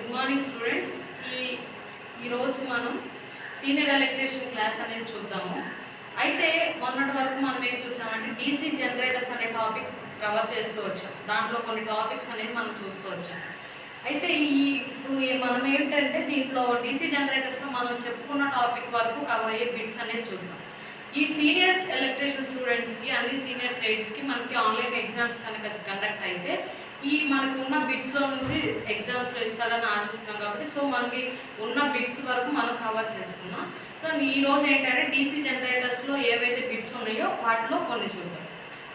Good morning students. ఈరోజు మనం senior electrician class అనేది చూద్దాము. అయితే మొన్నటి వరకు మనం ఏం చూసామంటే డీసీ జనరేటర్స్ అనే టాపిక్ కవర్ చేస్తూ వచ్చాం. దాంట్లో కొన్ని టాపిక్స్ అనేది మనం చూస్తూ వచ్చాం. అయితే ఇప్పుడు మనం ఏంటంటే దీంట్లో డీసీ జనరేటర్స్లో మనం చెప్పుకున్న టాపిక్ వరకు కవర్ అయ్యే బిట్స్ అనేది చూద్దాం. ఈ సీనియర్ ఎలక్ట్రీషియన్ స్టూడెంట్స్కి అన్ని సీనియర్ ట్రేడ్స్కి మనకి ఆన్లైన్ ఎగ్జామ్స్ కనుక కండక్ట్ అయితే మనకు ఉన్న బిట్స్లో నుంచి ఎగ్జామ్స్లో ఇస్తారని ఆశిస్తున్నాం కాబట్టి సో మనకి ఉన్న బిట్స్ వరకు మనం కవర్ చేసుకున్నాం. సో ఈరోజు ఏంటంటే డీసీ జనరేటర్స్లో ఏవైతే బిట్స్ ఉన్నాయో వాటిలో కొన్ని చూద్దాం.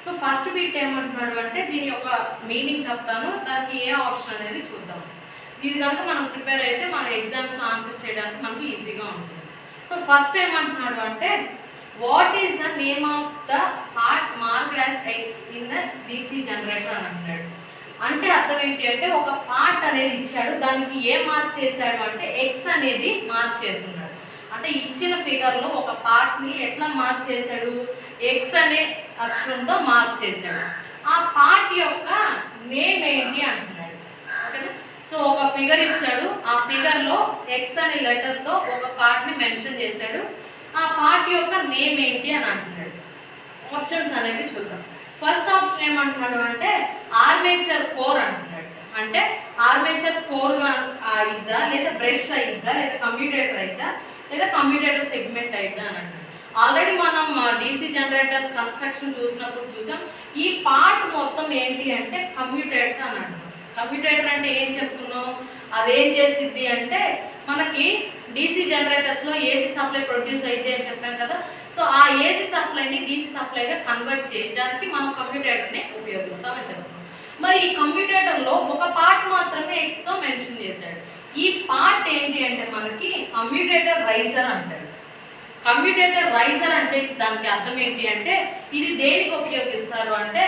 సో ఫస్ట్ బిట్ ఏమంటున్నాడు అంటే దీని యొక్క మీనింగ్ చెప్తాను, దానికి ఏ ఆప్షన్ అనేది చూద్దాం. ఇది కనుక మనం ప్రిపేర్ అయితే మన ఎగ్జామ్స్లో ఆన్సర్స్ చేయడానికి మనకి ఈజీగా ఉంటుంది. సో ఫస్ట్ ఏమంటున్నాడు అంటే what is the name of the part marked as X in the DC generator అని అంటున్నాడు. అంటే అర్థం ఏంటి అంటే ఒక పార్ట్ అనేది ఇచ్చాడు, దానికి ఏ మార్క్ చేశాడు అంటే ఎక్స్ అనేది మార్క్ చేస్తున్నాడు. అంటే ఇచ్చిన ఫిగర్లో ఒక పార్ట్ని ఎట్లా మార్క్ చేశాడు, ఎక్స్ అనే అక్షరంతో మార్క్ చేశాడు. ఆ పార్ట్ యొక్క నేమ్ ఏంటి అంటున్నాడు. ఓకేనా? సో ఒక ఫిగర్ ఇచ్చాడు, ఆ ఫిగర్లో ఎక్స్ అనే లెటర్తో ఒక పార్ట్ని మెన్షన్ చేశాడు. ఆ పార్ట్ యొక్క నేమ్ ఏంటి అని అంటున్నాడు. ఆప్షన్స్ అనేవి చూద్దాం. ఫస్ట్ ఆప్షన్ ఏమంటున్నాడు అంటే ఆర్మేచర్ కోర్ అంటున్నాడు. అంటే ఆర్మేచర్ కోర్గా అయిద్దా, లేదా బ్రష్ అయిద్దా, లేదా కమ్యూటేటర్ అయిద్దా, లేదా కమ్యూటేటర్ సెగ్మెంట్ అయిద్దా అని అంటున్నాడు. ఆల్రెడీ మనం డీసీ జనరేటర్స్ కన్స్ట్రక్షన్ చూసినప్పుడు చూసాం. ఈ పార్ట్ మొత్తం ఏంటి అంటే కమ్యూటేటర్ అని అంటున్నాం. కమ్యూటేటర్ అంటే ఏం చెప్తున్నాం, అదేం చేసిద్ది అంటే మనకి డీసీ జనరేటర్స్లో ఏసీ సప్లై ప్రొడ్యూస్ అయితే అని చెప్పాం కదా. సో ఆ ఏసీ సప్లైని డీసీ సప్లైగా కన్వర్ట్ చేయడానికి మనం కమ్యూటేటర్ని ఉపయోగిస్తామని చెప్తున్నాం. మరి ఈ కమ్యూటేటర్లో ఒక పార్ట్ మాత్రమే ఎక్స్తో మెన్షన్ చేశాడు. ఈ పార్ట్ ఏంటి అంటే మనకి కమ్యూటేటర్ రైజర్ అంటాడు. కమ్యూటేటర్ రైజర్ అంటే దానికి అర్థం ఏంటి అంటే ఇది దేనికి ఉపయోగిస్తారు అంటే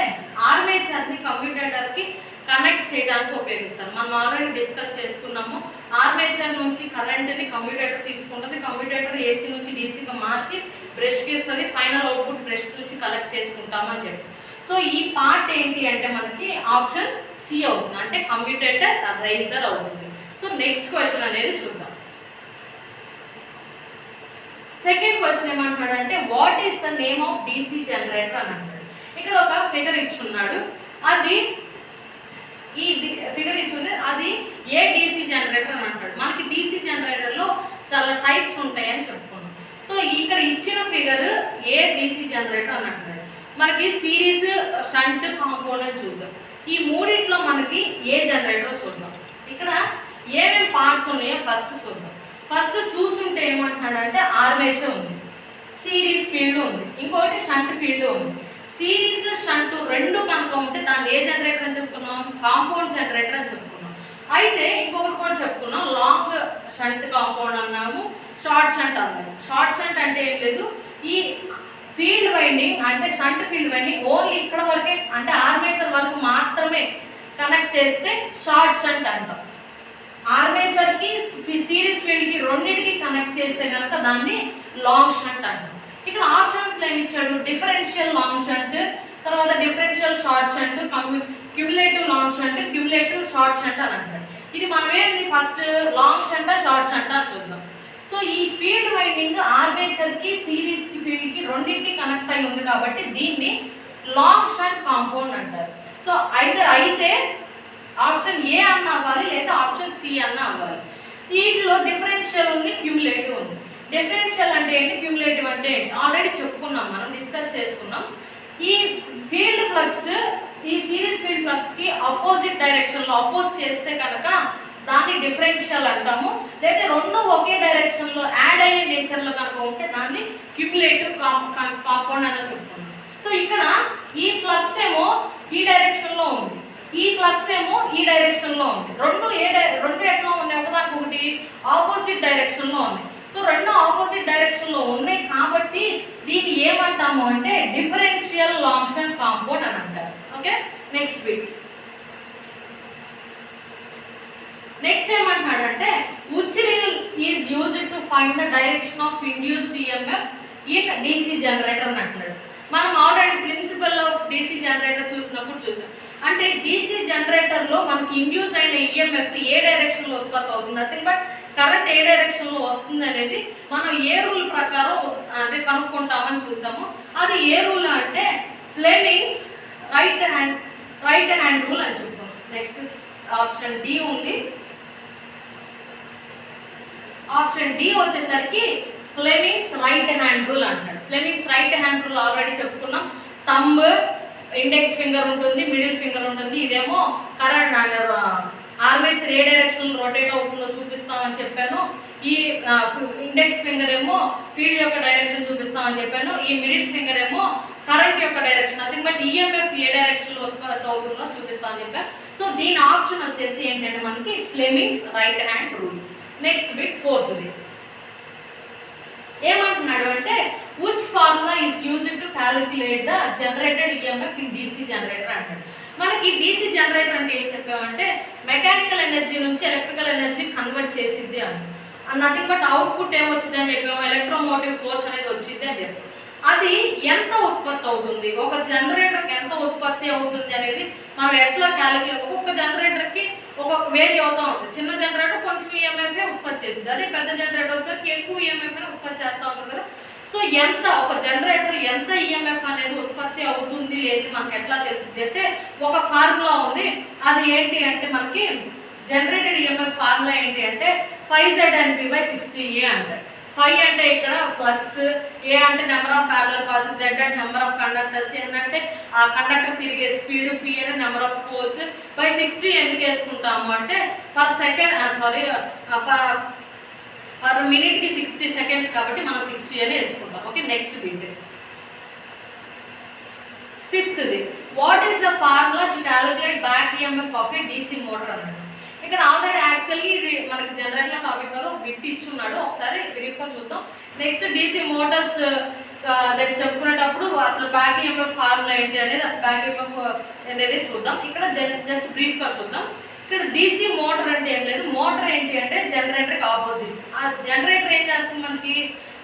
ఆర్మేచర్ని కమ్యూటేటర్కి కనెక్ట్ చేయడానికి ఉపయోగిస్తారు. మనం ఆల్రెడీ డిస్కస్ చేసుకున్నాము. ఆర్మేచర్ నుంచి కరెంట్ని కమ్యూటేటర్ తీసుకుంటుంది, కమ్యూటేటర్ ఏసీ నుంచి డీసీగా మార్చి బ్రష్కి ఇస్తుంది, ఫైనల్ అవుట్పుట్ బ్రష్ నుంచి కలెక్ట్ చేసుకుంటామని చెప్పి. సో ఈ పార్ట్ ఏంటి అంటే మనకి ఆప్షన్ సి అవుతుంది, అంటే కమ్యూటేటర్ రైజర్ అవుతుంది. సో నెక్స్ట్ క్వశ్చన్ అనేది చూద్దాం. సెకండ్ క్వశ్చన్ ఏమంటున్నాడు అంటే what is the name of DC generator అని అంటాడు. ఇక్కడ ఒక ఫిగర్ ఇచ్చున్నాడు, అది ఈ ఫిగర్ ఇచ్చింది, అది ఏ డీసీ జనరేటర్ అని అంటాడు. మనకి డీసీ జనరేటర్లో చాలా టైప్స్ ఉంటాయని చెప్పుకున్నాం. సో ఇక్కడ ఇచ్చిన ఫిగర్ ఏ డీసీ జనరేటర్ అని అంటాడు. మనకి సిరీస్, షంట్, కాంపౌండ్ చూసాం. ఈ మూడిట్లో మనకి ఏ జనరేటర్ చూద్దాం. ఇక్కడ ఏమేమి పార్ట్స్ ఉన్నాయో ఫస్ట్ చూద్దాం. ఫస్ట్ చూసుంటే ఏమంటున్నాడు అంటే ఆర్మేచర్ ఉంది, సిరీస్ ఫీల్డ్ ఉంది, ఇంకొకటి షంట్ ఫీల్డ్ ఉంది. సిరీస్, షంట్ రెండు కనుక ఉంటే దాన్ని ఏ జనరేటర్ అని చెప్పుకున్నాం, కాంపౌండ్ జనరేటర్ అని చెప్పుకున్నాం. అయితే ఇంకొకటి కూడా చెప్పుకున్నాం, లాంగ్ షంట్ కాంపౌండ్ అన్నాము, షార్ట్ షంట్ అన్నాము. షార్ట్ షంట్ అంటే ఏం లేదు, ఈ ఫీల్డ్ వైండింగ్ అంటే షంట్ ఫీల్డ్ వైండింగ్ ఓన్లీ ఇక్కడ వరకే అంటే ఆర్మేచర్ వరకు మాత్రమే కనెక్ట్ చేస్తే షార్ట్ షంట్ అంటాం. ఆర్మేచర్కి సిరీస్ ఫీల్డ్కి రెండింటికి కనెక్ట్ చేస్తే కనుక దాన్ని లాంగ్ షంట్ అంటాం. ఇక్కడ ఆప్షన్స్లో ఏమి ఇచ్చాడు, డిఫరెన్షియల్ లాంగ్ షంట్, తర్వాత differential short shunt, cumulative long shunt, cumulative short shunt అని అంటాడు. ఇది మనం ఏంది ఫస్ట్ లాంగ్ షంటా షార్ట్ షంటా చూద్దాం. సో ఈ ఫీల్డ్ వైండింగ్ ఆర్మేచర్కి సిరీస్కి ఫీల్డ్కి రెండింటికి కనెక్ట్ అయి ఉంది కాబట్టి దీన్ని లాంగ్ షంట్ కాంపౌండ్ అంటారు. సో అయితే ఆప్షన్ ఏ అన్న అవ్వాలి, లేదా ఆప్షన్ సి అన్న అవ్వాలి. వీటిలో డిఫరెన్షియల్ ఉంది, క్యుములేటివ్ ఉంది. డిఫరెన్షియల్ అంటే ఏంటి, క్యుములేటివ్ అంటే ఏంటి ఆల్రెడీ చెప్పుకున్నాం, మనం డిస్కస్ చేసుకున్నాం. ఈ ఫీల్డ్ ఫ్లక్స్ ఈ సిరీస్ ఫీల్డ్ ఫ్లక్స్కి అపోజిట్ డైరెక్షన్లో అపోజ్ చేస్తే కనుక దాన్ని డిఫరెన్షియల్ అంటాము. లేదా రెండు ఒకే డైరెక్షన్లో యాడ్ అయ్యే నేచర్లో కనుక ఉంటే దాన్ని క్యుములేటివ్ కాంపౌండ్ అని చెప్పుకున్నాం. సో ఇక్కడ ఈ ఫ్లక్స్ ఏమో ఈ డైరెక్షన్లో ఉంది, ఈ ఫ్లక్స్ ఏమో ఈ డైరెక్షన్లో ఉంది. రెండు ఎట్లా ఉన్నాయి, ఒకదానికొకటి ఆపోజిట్ డైరెక్షన్లో ఉంది. సో రెండు ఆపోజిట్ డైరెక్షన్లో ఉన్నాయి కాబట్టి దీన్ని ఏమంటాము అంటే డిఫరెన్షియల్ లాంగ్ షంట్ కాంపౌండ్ అని అంటారు. Okay, next week. నెక్స్ట్ ఏమంటున్నాడు అంటే which rule is used to find the direction of induced EMF in DC generator అని అంటున్నాడు. మనం already principle of DC generator చూసినప్పుడు చూసాం. అంటే డీసీ జనరేటర్లో మనకి ఇండ్యూస్ అయిన ఈఎంఎఫ్ ఏ డైరెక్షన్లో ఉత్పత్తి అవుతుంది, నథింగ్ బట్ కరెంట్ ఏ డైరెక్షన్లో వస్తుంది అనేది మనం ఏ రూల్ ప్రకారం అంటే కనుక్కుంటామని చూసాము. అది ఏ రూల్ అంటే ఫ్లెమింగ్స్ రైట్ హ్యాండ్ రూల్ అని చెప్తాం. నెక్స్ట్ ఆప్షన్ డి ఉంది. ఆప్షన్ డి వచ్చేసరికి ఫ్లెమింగ్స్ రైట్ హ్యాండ్ రూల్ అంటాడు. Fleming's right hand rule already చెప్పుకున్నాం. థంబ్, ఇండెక్స్ ఫింగర్ ఉంటుంది, మిడిల్ ఫింగర్ ఉంటుంది. ఇదేమో కరెంట్ ఆర్మేచర్ ఏ డైరెక్షన్ రొటేట్ అవుతుందో చూపిస్తామని చెప్పాను. ఈ ఇండెక్స్ ఫింగర్ ఏమో ఫీల్డ్ యొక్క డైరెక్షన్ చూపిస్తామని చెప్పాను. ఈ మిడిల్ ఫింగర్ ఏమో కరెంట్ యొక్క డైరెక్షన్, నథింగ్ బట్ ఈఎంఎఫ్ ఏ డైరెక్షన్లో ఉత్పత్తి అవుతుందో చూపిస్తామని చెప్పాను. సో దీని ఆప్షన్ వచ్చేసి ఏంటంటే మనకి Fleming's right hand rule. Next bit ఫోర్త్ది ఏమంటున్నాడు అంటే which formula is used to calculate the generated EMF in DC generator అంటాడు. మనకి డీసీ జనరేటర్ అంటే ఏం చెప్పామంటే మెకానికల్ ఎనర్జీ నుంచి ఎలక్ట్రికల్ ఎనర్జీ కన్వర్ట్ చేసిద్ది అని, నథింగ్ బట్ అవుట్పుట్ ఏమొచ్చింది అని చెప్పాము, ఎలక్ట్రోమోటివ్ ఫోర్స్ అనేది వచ్చింది అని చెప్పాము. అది ఎంత ఉత్పత్తి అవుతుంది, ఒక జనరేటర్కి ఎంత ఉత్పత్తి అవుతుంది అనేది మనం ఎట్లా క్యాలిక్యులేట్, ఒక్కొక్క జనరేటర్కి ఒక్కొక్క వేరీ అవుతూ ఉంటుంది. చిన్న జనరేటర్ కొంచెం ఈఎంఎఫ్ ఉత్పత్తి చేసింది, అదే పెద్ద జనరేటర్ వచ్చేసరికి ఎక్కువ ఈఎంఎఫ్ ఉత్పత్తి చేస్తూ ఉంటుంది కదా. సో ఎంత ఒక జనరేటర్ ఎంత ఈఎంఎఫ్ అనేది ఉత్పత్తి అవుతుంది లేదు మనకి ఎట్లా తెలిసింది అంటే ఒక ఫార్ములా ఉంది. అది ఏంటి అంటే మనకి జనరేటెడ్ ఈఎంఎఫ్ ఫార్ములా ఏంటి అంటే 5ZNP/60A అంటారు. 5 అంటే ఇక్కడ ఫ్లక్స్, ఏ అంటే number of parallel paths, Z అంటే నెంబర్ ఆఫ్ కండక్టర్స్, N అంటే ఆ కండక్టర్ తిరిగే స్పీడ్, P అంటే నెంబర్ ఆఫ్ పోల్స్, బై 60 ఎందుకు వేసుకుంటాము అంటే పర్ మినిట్కి 60 సెకండ్స్ కాబట్టి మనం 60 అని వేసుకుంటాం. ఓకే, నెక్స్ట్ బిట్ ఫిఫ్త్ది what is the formula to calculate back EMF of a DC motor అన్నట్టు. ఇక్కడ ఆల్రెడీ యాక్చువల్లీ ఇది మనకి జనరేటర్ టాపిక్ కదా, బిట్ ఇచ్చున్నాడు, ఒకసారి బ్రీఫ్గా చూద్దాం. నెక్స్ట్ డీసీ మోటార్స్ దగ్గర చెప్పుకునేటప్పుడు అసలు బ్యాక్ ఈఎంఎఫ్ ఫార్ములా ఏంటి అనేది, అసలు బ్యాక్ ఈఎంఎఫ్ అనేది చూద్దాం. ఇక్కడ జస్ట్ బ్రీఫ్గా చూద్దాం. ఇక్కడ డీసీ మోటార్ అంటే ఏం లేదు, మోటార్ ఏంటి అంటే జనరేటర్కి ఆపోజిట్. ఆ జనరేటర్ ఏం చేస్తుంది, మనకి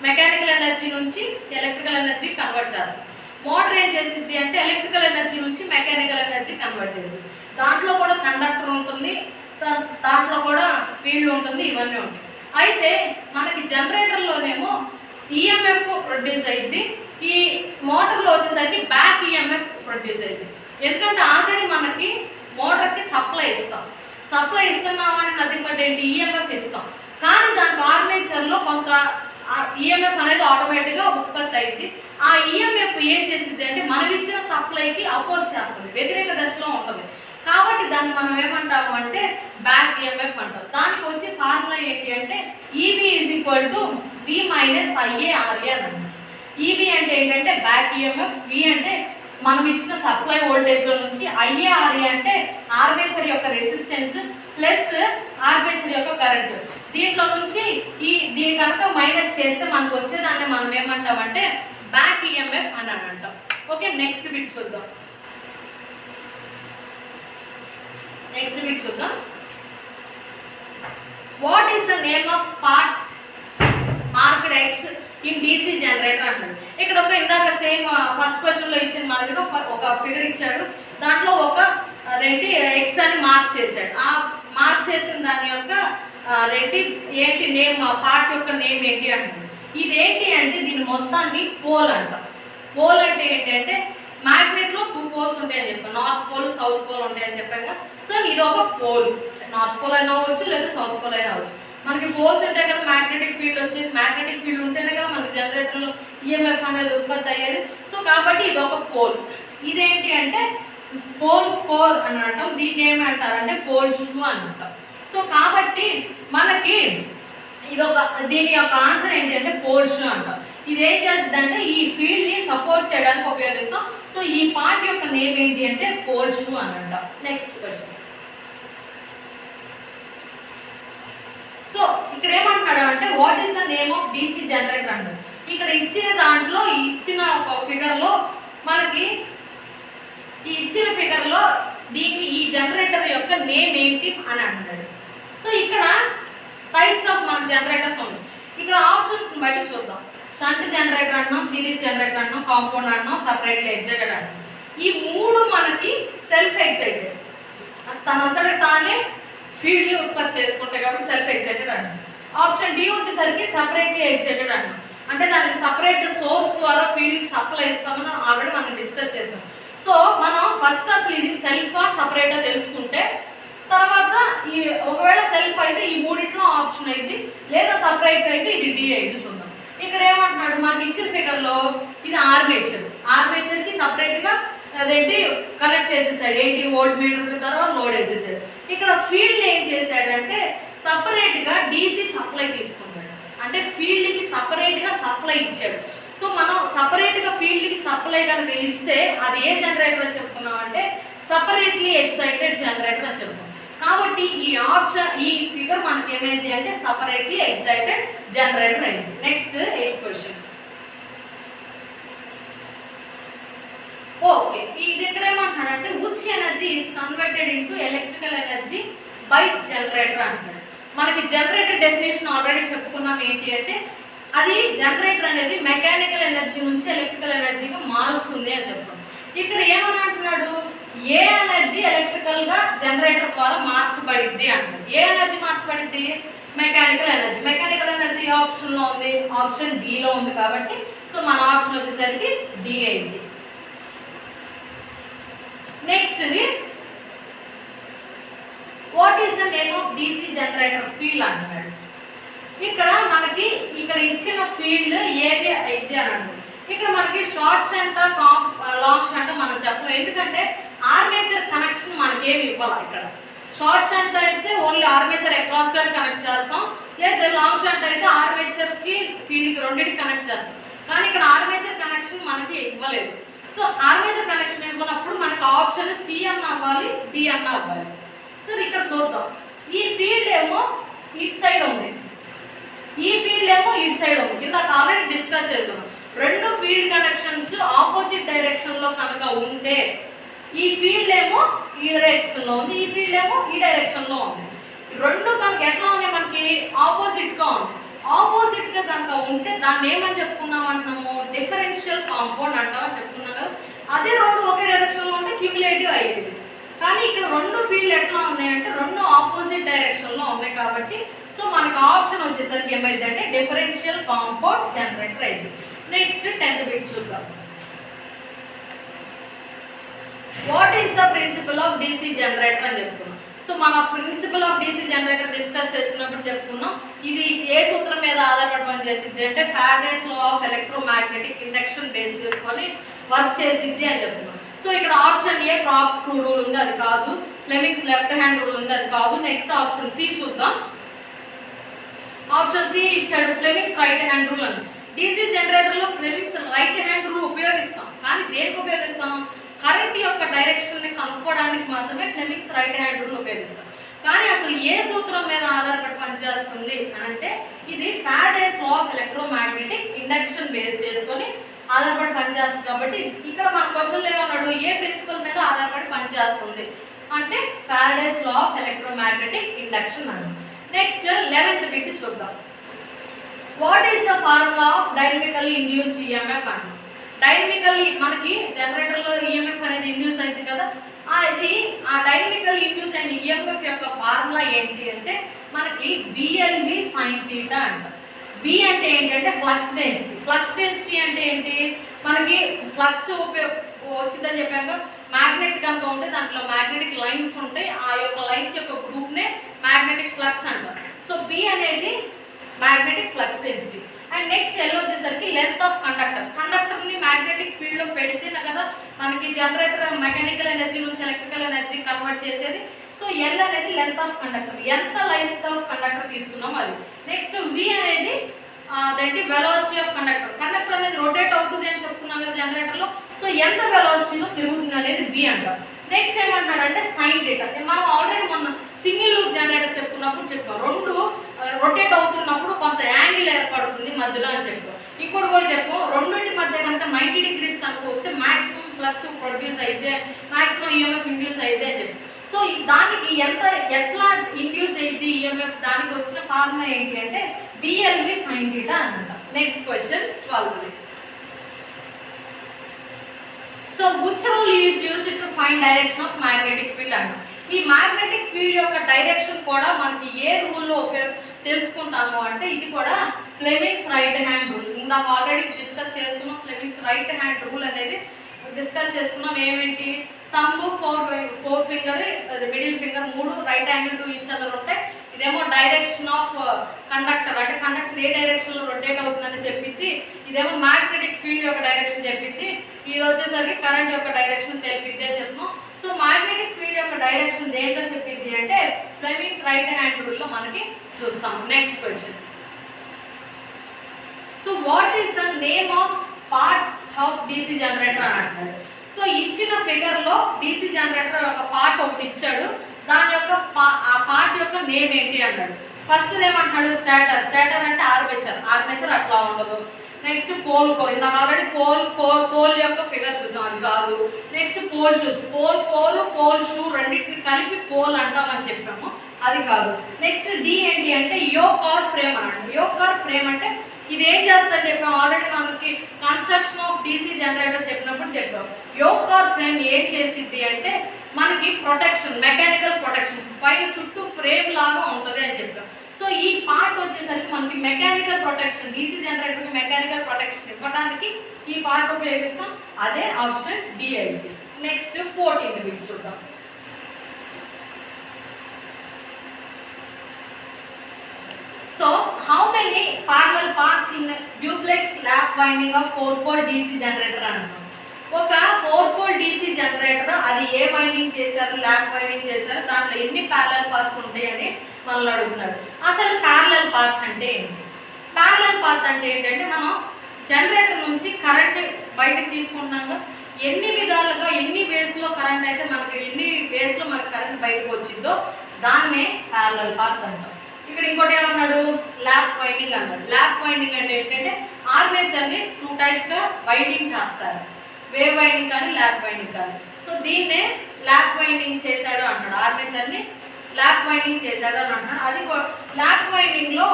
మెకానికల్ ఎనర్జీ నుంచి ఎలక్ట్రికల్ ఎనర్జీ కన్వర్ట్ చేస్తుంది. మోటార్ ఏం చేసింది అంటే ఎలక్ట్రికల్ ఎనర్జీ నుంచి మెకానికల్ ఎనర్జీ కన్వర్ట్ చేసింది. దాంట్లో కూడా కండక్టర్ ఉంటుంది, దాంట్లో కూడా ఫీల్డ్ ఉంటుంది, ఇవన్నీ ఉంటాయి. అయితే మనకి జనరేటర్లోనేమో ఈఎంఎఫ్ ప్రొడ్యూస్ అయింది, ఈ మోటార్లో వచ్చేసరికి బ్యాక్ ఈఎంఎఫ్ ప్రొడ్యూస్ అయింది. ఎందుకంటే ఆల్రెడీ మనకి మోటార్కి సప్లై ఇస్తున్నామంటే నథింగ్ బట్ ఏంటి ఈఎంఎఫ్ ఇస్తాం, కానీ దానికి ఆర్మేచర్లో కొంత ఈఎంఎఫ్ అనేది ఆటోమేటిక్గా ఉత్పత్తి అయింది. ఆ ఈఎంఎఫ్ ఏం చేసింది అంటే మనం ఇచ్చిన సప్లైకి అపోజ్ చేస్తుంది, వ్యతిరేక దశలో ఉంటుంది. కాబట్టి దాన్ని మనం ఏమంటాము అంటే బ్యాక్ ఈఎంఎఫ్ అంటాం. దానికి వచ్చే ఫార్ములా ఏంటి అంటే EB is equal to V minus IARA అని అంటాం. ఈబీ అంటే ఏంటంటే బ్యాక్ ఈఎంఎఫ్, V అంటే మనం ఇచ్చిన సప్లై వోల్టేజ్లో నుంచి, IARA అంటే ఆర్మేచర్ యొక్క రెసిస్టెన్స్ ప్లస్ ఆర్మేచర్ యొక్క కరెంట్. దీంట్లో నుంచి దీని కనుక మైనస్ చేస్తే మనకు వచ్చేదాన్ని మనం ఏమంటామంటే బ్యాక్ ఈఎంఎఫ్ అని అంటాం. ఓకే, నెక్స్ట్ బిట్ చూద్దాం. What is the name of part marked X in DC generator అంటారు. ఇక్కడ ఒక ఇందాక సేమ్ ఫస్ట్ క్వశ్చన్లో ఇచ్చిన మాదిరిగా ఒక ఫిగర్ ఇచ్చాడు, దాంట్లో ఒక అదేంటి X అని మార్క్ చేశాడు. ఆ మార్క్ చేసిన దాని యొక్క ఏంటి నేమ్, పార్ట్ యొక్క నేమ్ ఏంటి అంటారు. ఇదేంటి అంటే దీని మొత్తాన్ని పోల్ అంటాం. పోల్ అంటే ఏంటంటే మ్యాగ్నెట్లో 2 పోల్స్ ఉంటాయని చెప్పాను, నార్త్ పోల్ సౌత్ పోల్ ఉంటాయని చెప్పాను. సో ఇది ఒక పోల్, నార్త్ పోల్ అయినా అవ్వచ్చు లేదా సౌత్ పోల్ అయినా అవ్వచ్చు. మనకి పోల్స్ ఉంటాయి కదా, మ్యాగ్నెటిక్ ఫీల్డ్ వచ్చేది, మ్యాగ్నెటిక్ ఫీల్డ్ ఉంటేనే కదా మనకి జనరేటర్లో ఈఎంఎఫ్ అనేది ఉత్పత్తి అయ్యేది. సో కాబట్టి ఇది ఒక పోల్. ఇదేంటి అంటే పోల్ అని అంటాం. దీన్ని ఏమంటారంటే పోల్ షూ అని అంటాం. సో కాబట్టి మనకి దీని యొక్క ఆన్సర్ ఏంటి అంటే పోల్ షూ అంటాం. ఇది ఏం చేస్తుంది అంటే ఈ ఫీల్డ్ని సపోర్ట్ చేయడానికి ఉపయోగిస్తాం. సో ఈ పార్ట్ యొక్క నేమ్ ఏంటి అంటే పోల్ షూ అని అంటాం. Next question. సో ఇక్కడ ఏమంటున్నాడు అంటే what is the name of DC generator అంటారు. ఇక్కడ ఇచ్చిన దాంట్లో ఇచ్చిన ఒక ఫిగర్లో మనకి ఇచ్చిన ఫిగర్లో ఈ జనరేటర్ యొక్క నేమ్ ఏంటి అని అంటాడు. సో ఇక్కడ టైప్స్ ఆఫ్ మన జనరేటర్స్ ఉన్నాయి. ఇక్కడ ఆప్షన్స్ బట్టి చూద్దాం. షంట్ జనరేటర్ అంటున్నాం, సిరీస్ జనరేటర్ అంటున్నాం, కాంపౌండ్ అంటున్నాం, సపరేట్లీ ఎగ్జైటెడ్ అంటున్నాం. ఈ మూడు మనకి సెల్ఫ్ ఎక్సైటెడ్, తనంతట తానే ఫీల్డ్ని ఉత్పత్తి చేసుకుంటాయి కాబట్టి సెల్ఫ్ ఎక్సైటెడ్ అంటాం. ఆప్షన్ డి వచ్చేసరికి సపరేట్లీ ఎక్సైటెడ్ అంటాం. అంటే దానికి సపరేట్ సోర్స్ ద్వారా ఫీల్డ్కి సప్లై ఇస్తామని ఆల్రెడీ మనం డిస్కస్ చేసాం. సో మనం ఫస్ట్ అసలు ఇది సెల్ఫా సపరేటా తెలుసుకుంటే తర్వాత ఈ ఒకవేళ సెల్ఫ్ అయితే ఈ మూడిట్లో ఆప్షన్ అయింది, లేదా సపరేట్ అయితే ఇది డి అయింది. చూద్దాం ఇక్కడ ఏమంటున్నాడు, మనకి ఇచ్చిన ఫిగర్లో ఇది ఆర్మేచర్కి సపరేట్గా అదేంటి కనెక్ట్ చేసేసాడు. ఏంటి వోల్ట్ మీటర్ తర్వాత లోడ్ వేసేసాడు. ఇక్కడ ఫీల్డ్ ఏం చేశాడంటే సపరేట్గా డీసీ సప్లై తీసుకున్నాడు, అంటే ఫీల్డ్కి సపరేట్గా సప్లై ఇచ్చాడు. సో మనం సపరేట్గా ఫీల్డ్కి సప్లై కనుక ఇస్తే అది ఏ జనరేటర్ అని చెప్పుకున్నాం అంటే సపరేట్లీ ఎక్సైటెడ్ జనరేటర్ అని చెప్పుకున్నాం. కాబట్టి ఈ ఆప్షన్ ఈ ఫిగర్ మనకి ఏమైంది అంటే సపరేట్లీ ఎక్సైటెడ్ జనరేటర్ అయింది. Next 8th question. ఓకే, ఇది ఇక్కడ ఏమంటున్నాడంటే which energy is converted into electrical energy by generator అంటాడు. మనకి జనరేటర్ డెఫినేషన్ ఆల్రెడీ చెప్పుకున్నాం. ఏంటి అంటే అది జనరేటర్ అనేది మెకానికల్ ఎనర్జీ నుంచి ఎలక్ట్రికల్ ఎనర్జీగా మారుస్తుంది అని చెప్తాం. ఇక్కడ ఏమని అంటున్నాడు, ఏ ఎనర్జీ ఎలక్ట్రికల్గా జనరేటర్ ద్వారా మార్చబడింది అంటాడు. ఏ ఎనర్జీ మార్చబడింది? Mechanical energy. మెకానికల్ ఎనర్జీ ఏ ఆప్షన్లో ఉంది? ఆప్షన్ డిలో ఉంది. కాబట్టి సో మన ఆప్షన్ వచ్చేసరికి డి అయింది. నెక్స్ట్ ఇది what is the name of DC generator field అంటున్నాడు. ఇక్కడ మనకి ఇక్కడ ఇచ్చిన ఫీల్డ్ ఏది అయితే అని అంటాడు. ఇక్కడ మనకి షార్ట్ షంట్ లాంగ్ షంట్ మనం చెప్పలేం, ఎందుకంటే ఆర్మేచర్ కనెక్షన్ మనకేమి ఇవ్వాలి. ఇక్కడ షార్ట్ షంట్ అయితే ఓన్లీ ఆర్మేచర్ అక్రాస్ గానే కనెక్ట్ చేస్తాం, లేదా లాంగ్ షంట్ అయితే ఆర్మేచర్కి ఫీల్డ్కి రెండింటికి కనెక్ట్ చేస్తాం. కానీ ఇక్కడ ఆర్మేచర్ కనెక్షన్ మనకి ఇవ్వలేదు. సో ఆర్మేచర్ కనెక్షన్ ఇవ్వనప్పుడు మనకి ఆప్షన్ సి అన్న అవ్వాలి, డి అన్న అవ్వాలి. సో ఇక్కడ చూద్దాం, ఈ ఫీల్డ్ ఏమో ఇటు సైడ్ ఉంది, ఈ ఫీల్డ్ ఏమో ఇటు సైడ్ ఉంది. ఇందాక ఆల్రెడీ డిస్కస్ చేస్తున్నాం. రెండు ఫీల్డ్ కనెక్షన్స్ ఆపోజిట్ డైరెక్షన్లో కనుక ఉంటే ఈ ఫీల్డ్ ఏమో ఈ డైరెక్షన్లో ఉంది, ఈ ఫీల్డ్ ఏమో ఈ డైరెక్షన్లో ఉంది. రెండు కనుక ఎట్లా ఉన్నాయి, మనకి ఆపోజిట్గా ఉంది. ఆపోజిట్గా కనుక ఉంటే దాన్ని ఏమని చెప్పుకున్నాం అంటున్నాము, డిఫరెన్షియల్ కాంపౌండ్ అంటామని చెప్పుకున్నాం కదా. అదే రెండు ఒకే డైరెక్షన్లో ఉంటే క్యూములేటివ్ అయ్యేది. కానీ ఇక్కడ రెండు ఫీల్డ్ ఎట్లా ఉన్నాయంటే రెండు ఆపోజిట్ డైరెక్షన్లో ఉన్నాయి. కాబట్టి సో మనకు ఆప్షన్ వచ్చేసరికి ఏమైంది అంటే డిఫరెన్షియల్ కాంపౌండ్ జనరేటర్ అయింది. నెక్స్ట్ 10th బిట్ చూద్దాం. What is the principle of DC generator అని చెప్పుకున్నాం. సో మన principle of DC generator discuss చేస్తున్నప్పుడు చెప్పుకున్నాం, ఇది ఏ సూత్రం మీద ఆధారపడి పనిచేసింది అంటే Faraday's law of electromagnetic induction base చేసుకొని వర్క్ చేసింది అని చెప్పుకున్నాం. సో ఇక్కడ option A corkscrew rule ఉంది, అది కాదు. ఫ్లెమింగ్స్ లెఫ్ట్ హ్యాండ్ రూల్ ఉంది, అది కాదు. నెక్స్ట్ ఆప్షన్ సి చూద్దాం. ఆప్షన్ సి ఇచ్చాడు ఫ్లెమింగ్స్ రైట్ హ్యాండ్ రూల్ అని. డీసీ జనరేటర్లో ఫ్లెమింగ్స్ రైట్ హ్యాండ్ రూల్ ఉపయోగిస్తాం, కానీ దేనికి ఉపయోగిస్తాం? కరెంట్ యొక్క డైరెక్షన్ని కనుక్కోవడానికి మాత్రమే ఫ్లెమింగ్స్ రైట్ హ్యాండ్ రూల్ ఉపయోగిస్తాం. కానీ అసలు ఏ సూత్రం మీద ఆధారపడి పనిచేస్తుంది అంటే ఇది Faraday's law of electromagnetic induction base చేసుకొని ఆధారపడి పనిచేస్తుంది. కాబట్టి ఇక్కడ మన క్వశ్చన్లో ఏమన్నాడు, ఏ ప్రిన్సిపల్ మీద ఆధారపడి పనిచేస్తుంది అంటే Faraday's law of electromagnetic induction అన్నాడు. నెక్స్ట్ 11th బిట్ చూద్దాం. What is the formula of dynamically induced EMF అన్నాడు. డైనమికల్లీ మనకి జనరేటర్లో ఈఎంఎఫ్ అనేది ఇండ్యూస్ అయింది కదా, అది ఆ డైనమికల్ ఇండ్యూస్ అయిన ఈఎంఎఫ్ యొక్క ఫార్ములా ఏంటి అంటే మనకి బిఎల్వి సైన్ థీటా అంట. బి అంటే ఏంటి అంటే ఫ్లక్స్ డెన్సిటీ. ఫ్లక్స్ డెన్సిటీ అంటే ఏంటి, మనకి ఫ్లక్స్ వచ్చిందని చెప్పాక మ్యాగ్నెట్ కనుక ఉంటే దాంట్లో మ్యాగ్నెటిక్ లైన్స్ ఉంటాయి, ఆ యొక్క లైన్స్ యొక్క గ్రూప్నే మ్యాగ్నెటిక్ ఫ్లక్స్ అంటారు. సో బి అనేది magnetic flux density. And next L వచ్చేసరికి లెంత్ ఆఫ్ కండక్టర్. కండక్టర్ని మ్యాగ్నెటిక్ ఫీల్డ్లో పెడితేనే కదా మనకి జనరేటర్ మెకానికల్ ఎనర్జీ నుంచి ఎలక్ట్రికల్ ఎనర్జీ కన్వర్ట్ చేసేది. సో ఎల్ అనేది లెంత్ ఆఫ్ కండక్టర్, ఎంత లెంత్ ఆఫ్ కండక్టర్ తీసుకున్నాం అది. నెక్స్ట్ వి అనేది అదేంటి వెలాసిటీ ఆఫ్ కండక్టర్. కండక్టర్ అనేది రొటేట్ అవుతుంది అని చెప్పుకున్నాం కదా జనరేటర్లో. సో ఎంత వెలాసిటీలో తిరుగుతుంది అనేది వి అంటారు. నెక్స్ట్ ఏమంటాడంటే సైన్ థీటా. మనం ఆల్రెడీ మన సింగిల్ లూప్ జనరేటర్ చెప్పుకున్నప్పుడు చెప్పాం, రెండు రొటేట్ అవుతున్నప్పుడు కొంత యాంగిల్ ఏర్పడుతుంది మధ్యలో అని చెప్పాం. ఇంకోటి కూడా చెప్పాం, రెండింటి మధ్య కనుక 90 degrees కనుక వస్తే మాక్సిమం ఫ్లక్స్ ప్రొడ్యూస్ అయితే, మాక్సిమం ఈఎంఎఫ్ ఇండ్యూస్ అయితే అని చెప్పి. సో దానికి ఎట్లా ఇండ్యూస్ అయితే ఈఎంఎఫ్ దానికి వచ్చిన ఫార్ములా ఏంటి అంటే బిఎల్వి సైన్ థీటా అన్నమాట. Next question 12. So so which rule is used to find direction of magnetic field అన్న. ఈ మ్యాగ్నెటిక్ ఫీల్డ్ యొక్క డైరెక్షన్ కూడా మనకి ఏ రూల్లో తెలుసుకుంటాము అంటే ఇది కూడా ఫ్లెమింగ్స్ రైట్ హ్యాండ్ రూల్. ఇందాక ఆల్రెడీ డిస్కస్ చేసుకున్నాం. ఫ్లెమింగ్స్ రైట్ హ్యాండ్ రూల్ అనేది డిస్కస్ చేసుకున్నాం. ఏమేంటి, thumb forefinger middle finger మూడు right angle to each other ఉంటాయి. ఇదేమో డైరెక్షన్ ఆఫ్ కండక్టర్, అంటే కండక్టర్ ఏ డైరెక్షన్లో రొటేట్ అవుతుందని చెప్పింది. ఇదేమో మ్యాగ్నెటిక్ ఫీల్డ్ యొక్క డైరెక్షన్ చెప్పింది. ఇది వచ్చేసరికి కరెంట్ యొక్క డైరెక్షన్ తెలిపిద్ది అని చెప్తాం. సో మ్యాగ్నెటిక్ ఫీల్డ్ యొక్క డైరెక్షన్ దేంట్లో చెప్పింది అంటే ఫ్లెమింగ్స్ రైట్ హ్యాండ్ రూల్లో మనకి చూస్తాం. Next question. So what is the name of part of DC generator అని అంటారు. సో ఇచ్చిన ఫిగర్లో డీసీ జనరేటర్ యొక్క పార్ట్ ఒకటి ఇచ్చాడు. దాని యొక్క ఆ పార్ట్ యొక్క నేమ్ ఏంటి అన్నాడు. ఫస్ట్ ఏమంటున్నాడు, స్టాటర్. స్టాటర్ అంటే ఆర్మేచర్. ఆర్మేచర్ అట్లా ఉండదు. Next pole core. ఇందాక ఆల్రెడీ పోల్ యొక్క ఫిగర్ చూసాం, అది కాదు. Next pole shoes. Pole shoe రెండింటిని కలిపి పోల్ అంటామని చెప్పాము, అది కాదు. నెక్స్ట్ డి ఏంటి అంటే యోక్ ఆర్ ఫ్రేమ్ అన్నాడు. యోక్ ఆర్ ఫ్రేమ్ అంటే ఇది ఏం చేస్తుందని చెప్పాం ఆల్రెడీ మనకి కన్స్ట్రక్షన్ ఆఫ్ డీసీ జనరేటర్ చెప్పినప్పుడు చెప్పాం. యోక్ ఆర్ ఫ్రేమ్ ఏం చేసిద్ది అంటే మనకి ప్రొటెక్షన్, మెకానికల్ ప్రొటెక్షన్, పైన చుట్టూ ఫ్రేమ్ లాగా ఉంటుంది అని చెప్పాం. సో ఈ పార్ట్ వచ్చేసరికి మనకి మెకానికల్ ప్రొటెక్షన్, డీసీ జనరేటర్కి మెకానికల్ ప్రొటెక్షన్ ఇవ్వడానికి ఈ పార్ట్ ఉపయోగిస్తాం. అదే ఆప్షన్ డి అయింది. నెక్స్ట్ 14th బిట్ చూద్దాం. So how many parallel parts in duplex lap winding of 4-pole DC generator అన్నాం. ఒక 4-pole డీసీ జనరేటర్ అది ఏ వైండింగ్ చేశారు, ల్యాప్ వైండింగ్ చేశారు, దాంట్లో ఎన్ని ప్యారలల్ పార్ట్స్ ఉంటాయని మనల్ని అడుగుతున్నారు. అసలు ప్యారలల్ పార్ట్స్ అంటే ఏంటి? ప్యారలల్ పార్ట్ అంటే ఏంటంటే మనం జనరేటర్ నుంచి కరెంట్ బయటకు తీసుకుంటున్నాం కదా, ఎన్ని విధాలుగా ఎన్ని వేస్లో కరెంట్ అయితే మనకి ఎన్ని వేస్లో మనకి కరెంట్ బయటకు వచ్చిందో దాన్నే ప్యారలల్ పార్ట్ అంటాం. ఇక్కడ ఇంకోటి ఏమన్నాడు, ల్యాప్ వైండింగ్ అన్నాడు. ల్యాప్ వైండింగ్ అంటే ఏంటంటే ఆర్మేచర్ని 2 టైప్స్గా వైండింగ్ చేస్తారు, వేవ్ వైండింగ్ కానీ ల్యాప్ వైండింగ్ కానీ. సో దీన్నే ల్యాప్ వైండింగ్ చేశాడు అంటాడు. ఆర్మేచర్ని ల్యాప్ వైండింగ్ చేశాడు అని అంటున్నాడు. అది ల్యాప్ వైండింగ్లో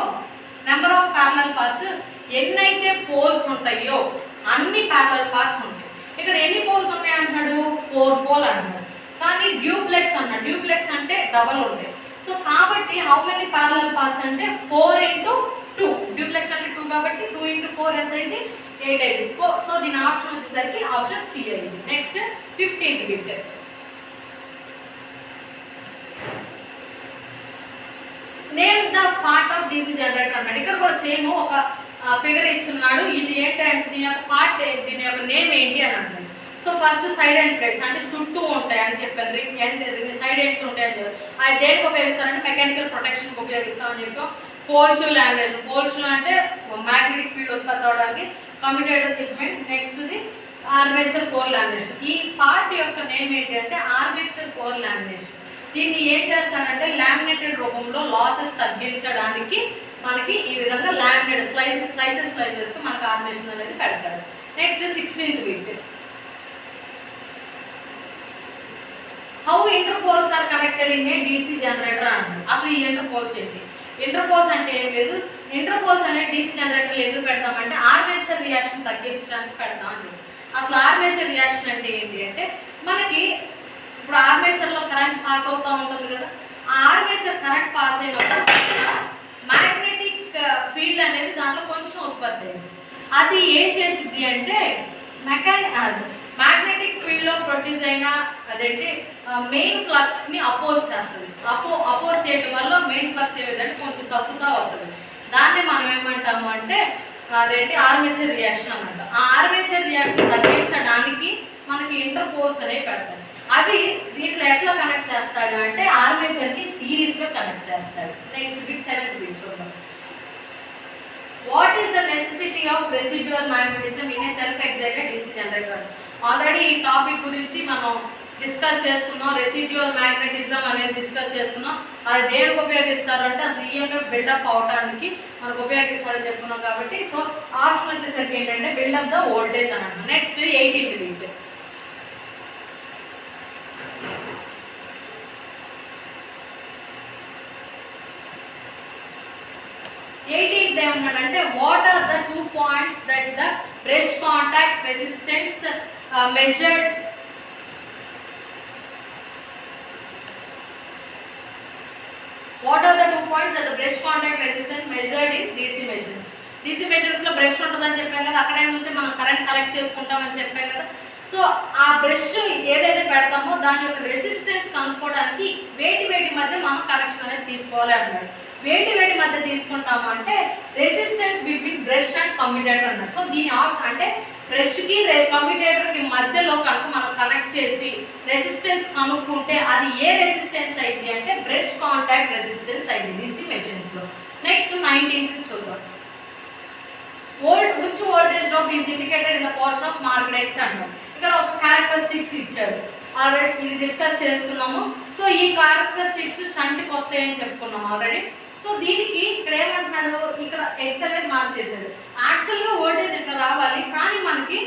నెంబర్ ఆఫ్ ప్యారలల్ పార్ట్స్ ఎన్నైతే పోల్స్ ఉంటాయో అన్ని ప్యారలల్ పార్ట్స్ ఉంటాయి. ఇక్కడ ఎన్ని పోల్స్ ఉన్నాయి అంటున్నాడు, 4 pole అంటున్నాడు. కానీ డ్యూప్లెక్స్ అన్నాడు. డ్యూప్లెక్స్ అంటే డబల్ ఉంటాయి. సో కాబట్టి హౌ మెనీ ప్యారలల్ పార్ట్స్ అంటే 4 into 2. డ్యూప్లెక్స్ అంటే 2 కాబట్టి 2 into 4 ఎంత అయింది, 8 అయింది. సో దీని ఆప్షన్ వచ్చేసరికి ఆప్షన్ సి అయింది. Next 15th bit. Name the part of DC generator అన్నాడు. ఇక్కడ కూడా సేమ్ ఒక ఫిగర్ ఇచ్చున్నాడు. ఇది ఏంటంటే దీని యొక్క పార్ట్, దీని యొక్క నేమ్ ఏంటి అని అంటాడు. So first side and plates అంటే చుట్టూ ఉంటాయి అని చెప్పాను. సైడ్ ఎండ్స్ ఉంటాయి అని చెప్పారు. అది దేనికి ఉపయోగిస్తారంటే మెకానికల్ ప్రొటెక్షన్కి ఉపయోగిస్తామని చెప్పాం. Pole shoe lamination. Pole shoe అంటే మ్యాగ్నెటిక్ ఫీల్డ్ ఉత్పత్తి అవడానికి. Commutator segment. నెక్స్ట్ది ఆర్మేచర్ కోర్ లామినేషన్. ఈ పార్ట్ యొక్క నేమ్ ఏంటి అంటే ఆర్మేచర్ కోర్ లామినేషన్. దీన్ని ఏం చేస్తారంటే లామినేటెడ్ రూపంలో లాసెస్ తగ్గించడానికి మనకి ఈ విధంగా లామినేట్ స్లైసెస్కి మనకి ఆర్మేషన్ అనేది పెడతారు. Next 16th bit. How interpoles are connected in a DC generator అంటారు. అసలు ఈ ఇంటర్పోల్స్ ఏంటి? ఇంటర్పోల్స్ అంటే ఏం లేదు. ఇంటర్పోల్స్ అనేది డీసీ జనరేటర్లు ఎందుకు పెడతామంటే ఆర్మేచర్ రియాక్షన్ తగ్గించడానికి పెడతామని చెప్పి. అసలు ఆర్మేచర్ రియాక్షన్ అంటే ఏంటి అంటే మనకి ఇప్పుడు ఆర్మేచర్లో కరెంట్ పాస్ అవుతూ ఉంటుంది కదా, ఆ ఆర్మేచర్ కరెంట్ పాస్ అయినప్పుడు మ్యాగ్నెటిక్ ఫీల్డ్ అనేది దాంట్లో కొంచెం ఉత్పత్తి అయింది. అది ఏం చేసిద్ది అంటే మ్యాగ్నెటిక్ ఫీల్డ్లో ప్రొడ్యూస్ అయిన అదేంటి మెయిన్ ఫ్లక్స్ని అపోజ్ చేస్తుంది. అపోజ్ చేయడం వల్ల మెయిన్ ఫ్లక్స్ ఏదంటే కొంచెం తగ్గుతూ వస్తుంది. దాన్ని మనం ఏమంటాము అంటే అదేంటి ఆర్మేచర్ రియాక్షన్ అన్నమాట. ఆ ఆర్మేచర్ రియాక్షన్ తగ్గించడానికి మనకి ఇంటర్పోల్స్ అనేవి పెడతాయి. అవి దీంట్లో ఎట్లా కనెక్ట్ చేస్తాడు అంటే ఆర్మేచర్కి సిరీస్గా కనెక్ట్ చేస్తాడు. నెక్స్ట్ బిట్ 7th బిట్ చూద్దాం. What is the necessity of residual magnetism in a self excited DC generator? Already ఈ టాపిక్ గురించి మనం డిస్కస్ చేసుకున్నాం. రెసిడ్యువల్ మ్యాగ్నెటిజం అనేది డిస్కస్ చేసుకున్నాం. అది దేనికి ఉపయోగిస్తారు అంటే అసలు ఈఎంఎఫ్ బిల్డప్ అవడానికి మనకు ఉపయోగిస్తారని చెప్పుకున్నాం. కాబట్టి సో ఆప్షన్ వచ్చేసరికి ఏంటంటే బిల్డప్ ద వోల్టేజ్ అని అంటాం. Next 18th bit. 18th ఏమన్నాడంటే what are the 2 points that the brush contact resistance measured what are the 2 points that the brush contact resistance measured in DC machines. DC machines లో brush ఉంటుందని చెప్పాం కదా, అక్కడే నుంచి మనం కరెంట్ కలెక్ట్ చేసుకుంటామని చెప్పాం కదా. సో ఆ బ్రష్ ఏదైతే పెడతామో దాని యొక్క రెసిస్టెన్స్ కనుక్కోవడానికి వేటి మధ్య మనం కనెక్షన్ అనేది తీసుకోవాలి అన్నాడు. వేటి మధ్య తీసుకుంటాము అంటే resistance between brush and commutator అన్నాడు. సో దీని అంటే బ్రష్కి కమ్యూటేటర్కి మధ్యలో కనుక మనం కనెక్ట్ చేసి రెసిస్టెన్స్ కనుక్కుంటే అది ఏ రెసిస్టెన్స్ అయింది అంటే బ్రష్ కాంటాక్ట్ రెసిస్టెన్స్ అయింది DC మెషిన్స్లో. నెక్స్ట్ 19th చూద్దాం. which voltage drop is indicated in the portion of marked X అన్నాడు. ఇక్కడ ఒక క్యారెక్టరిస్టిక్స్ ఇచ్చాడు, ఆల్రెడీ ఇది డిస్కస్ చేసుకున్నాము. సో ఈ క్యారెక్టరిస్టిక్స్ షంట్కి వస్తాయని చెప్పుకున్నాము ఆల్రెడీ. సో దీనికి ఇక్కడ ఏమంటున్నాడు, ఇక్కడ X అనేది మార్క్ చేశాడు. యాక్చువల్గా వోల్టేజ్ ఇట్లా రావాలి కానీ మనకి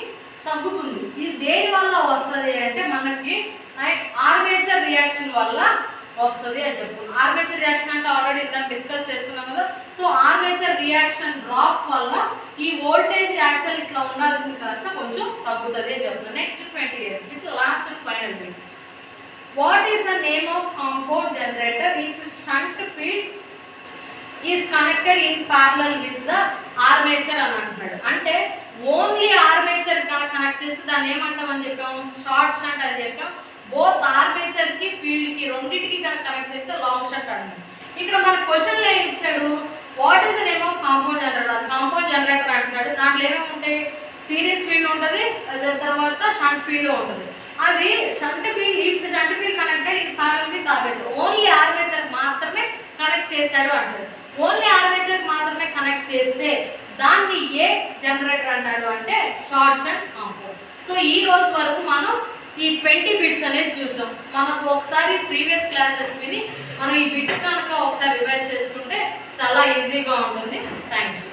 తగ్గుతుంది. ఇది దేని వల్ల వస్తుంది అంటే మనకి ఆర్మేచర్ రియాక్షన్ వల్ల వస్తుంది అని చెప్పుకున్నాం. ఆర్మేచర్ రియాక్షన్ అంటే ఆల్రెడీ ఇందాక డిస్కస్ చేసుకున్నాం కదా. సో ఆర్మేచర్ రియాక్షన్ డ్రాప్ వల్ల ఈ వోల్టేజ్ యాక్చువల్ ఇట్లా ఉండాల్సింది కాస్త కొంచెం తగ్గుతుంది అని చెప్తున్నాం. నెక్స్ట్ 28 ఇట్లా last final thing. What is the name of compound generator if shunt field is connected in parallel with the armature అని అంటున్నాడు. అంటే ఓన్లీ ఆర్మేచర్ కనెక్ట్ చేస్తే దాన్ని ఏమంటామని చెప్పాము, షార్ట్ షంట్ అని చెప్పాం. బోత్ ఆర్మేచర్ కి ఫీల్డ్ కి రెండింటికి కనెక్ట్ చేస్తే లాంగ్ షంట్ అన్నాడు. ఇక్కడ మన క్వశ్చన్ లో ఏం ఇచ్చాడు, what is the name of compound generator. Compound generator అంటున్నాడు. దాంట్లో ఏమేమి ఉంటాయి, సిరీస్ ఫీల్డ్ ఉంటుంది, తర్వాత షంట్ ఫీల్డ్ ఉంటుంది. అది shunt field if shunt field connected in parallel with armature, only armature మాత్రమే కనెక్ట్ చేశాడు అంటాడు. ఓన్లీ ఆర్మేచర్ మాత్రమే కనెక్ట్ చేస్తే దాన్ని ఏ జనరేటర్ అంటాడు అంటే షార్ట్ షంట్ కాంపౌండ్. సో ఈ రోజు వరకు మనం ఈ 20 బిట్స్ అనేది చూసాం. మనకు ఒకసారి ప్రీవియస్ క్లాసెస్ విని మనం ఈ బిట్స్ కనుక ఒకసారి రివైజ్ చేసుకుంటే చాలా ఈజీగా ఉంటుంది. Thank you.